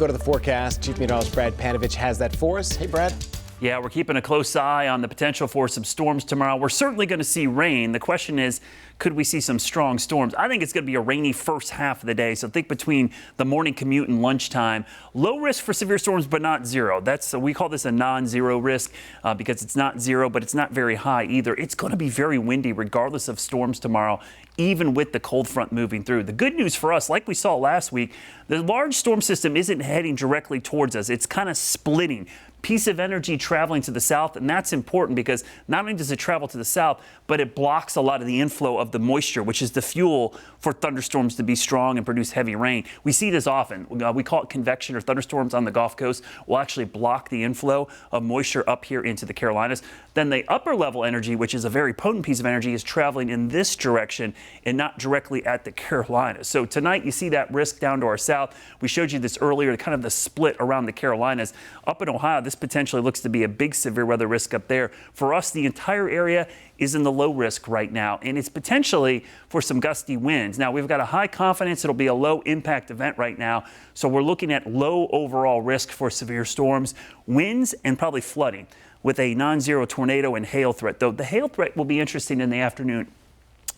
Go to the forecast. Chief Meteorologist Brad Panovich has that for us. Hey, Brad. Yeah, we're keeping a close eye on the potential for some storms tomorrow. We're certainly going to see rain. The question is, could we see some strong storms? I think it's going to be a rainy first half of the day. So think between the morning commute and lunchtime. Low risk for severe storms, but not zero. We call this a non-zero risk because it's not zero, but it's not very high either. It's going to be very windy regardless of storms tomorrow, even with the cold front moving through. The good news for us, like we saw last week, the large storm system isn't heading directly towards us. It's kind of splitting. Piece of energy traveling to the south, and that's important because not only does it travel to the south, but it blocks a lot of the inflow of the moisture, which is the fuel for thunderstorms to be strong and produce heavy rain. We see this often. We call it convection, or thunderstorms on the Gulf Coast will actually block the inflow of moisture up here into the Carolinas. Then the upper level energy, which is a very potent piece of energy, is traveling in this direction and not directly at the Carolinas. So tonight you see that risk down to our south. We showed you this earlier, kind of the split around the Carolinas. Up in Ohio, this potentially looks to be a big severe weather risk up there. For us, the entire area is in the low risk right now, and it's potentially for some gusty winds. Now, we've got a high confidence it'll be a low impact event right now, so we're looking at low overall risk for severe storms, winds, and probably flooding with a non-zero tornado and hail threat. Though the hail threat will be interesting in the afternoon.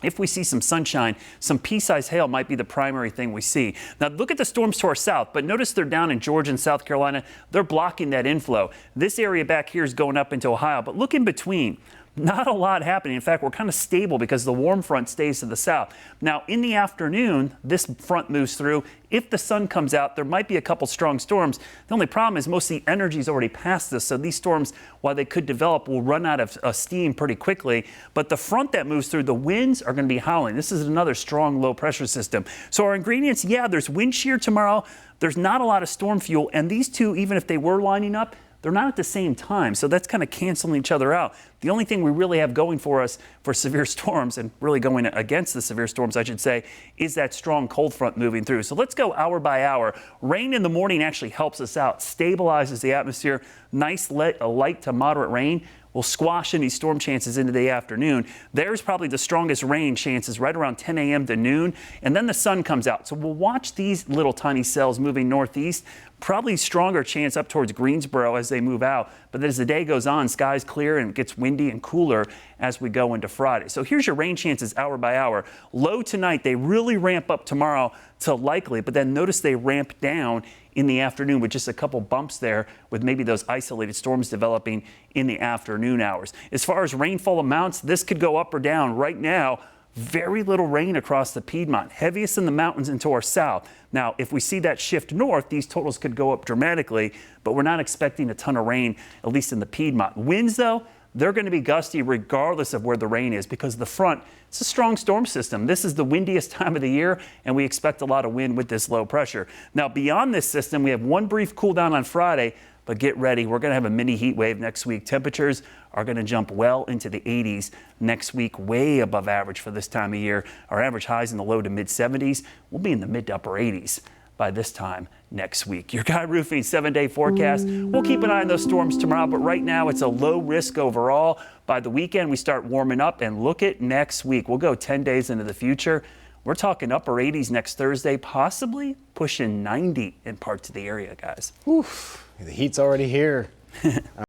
If we see some sunshine, some pea-sized hail might be the primary thing we see. Now look at the storms to our south, but notice they're down in Georgia and South Carolina. They're blocking that inflow. This area back here is going up into Ohio, but look in between. Not a lot happening. In fact, we're kind of stable because the warm front stays to the south. Now, in the afternoon, this front moves through. If the sun comes out, there might be a couple strong storms. The only problem is most of the energy is already past this, so these storms, while they could develop, will run out of steam pretty quickly. But the front that moves through, the winds are going to be howling. This is another strong low pressure system. So our ingredients, yeah, there's wind shear tomorrow. There's not a lot of storm fuel, and these two, even if they were lining up, they're not at the same time, so that's kind of canceling each other out. The only thing we really have going for us for severe storms, and really going against the severe storms, I should say, is that strong cold front moving through. So let's go hour by hour. Rain in the morning actually helps us out, stabilizes the atmosphere. Nice light to moderate rain will squash any storm chances into the afternoon. There's probably the strongest rain chances right around 10 a.m. to noon, and then the sun comes out. So we'll watch these little tiny cells moving northeast. Probably stronger chance up towards Greensboro as they move out. But then as the day goes on, skies clear and it gets windy and cooler as we go into Friday. So here's your rain chances hour by hour. Low tonight, they really ramp up tomorrow to likely, but then notice they ramp down in the afternoon with just a couple bumps there, with maybe those isolated storms developing in the afternoon hours. As far as rainfall amounts, this could go up or down. Right now, very little rain across the Piedmont, heaviest in the mountains and to our south. Now, if we see that shift north, these totals could go up dramatically, but we're not expecting a ton of rain, at least in the Piedmont. Winds, though, they're going to be gusty regardless of where the rain is, because the front, it's a strong storm system. This is the windiest time of the year, and we expect a lot of wind with this low pressure. Now, beyond this system, we have one brief cool down on Friday, but get ready. We're going to have a mini heat wave next week. Temperatures are going to jump well into the 80s next week, way above average for this time of year. Our average highs in the low to mid 70s. We'll be in the mid to upper 80s by this time next week. Your Guy Roofing 7-day forecast. We'll keep an eye on those storms tomorrow, but right now it's a low risk overall. By the weekend, we start warming up, and look at next week. We'll go 10 days into the future. We're talking upper 80s next Thursday, possibly pushing 90 in parts of the area, guys. Oof, the heat's already here.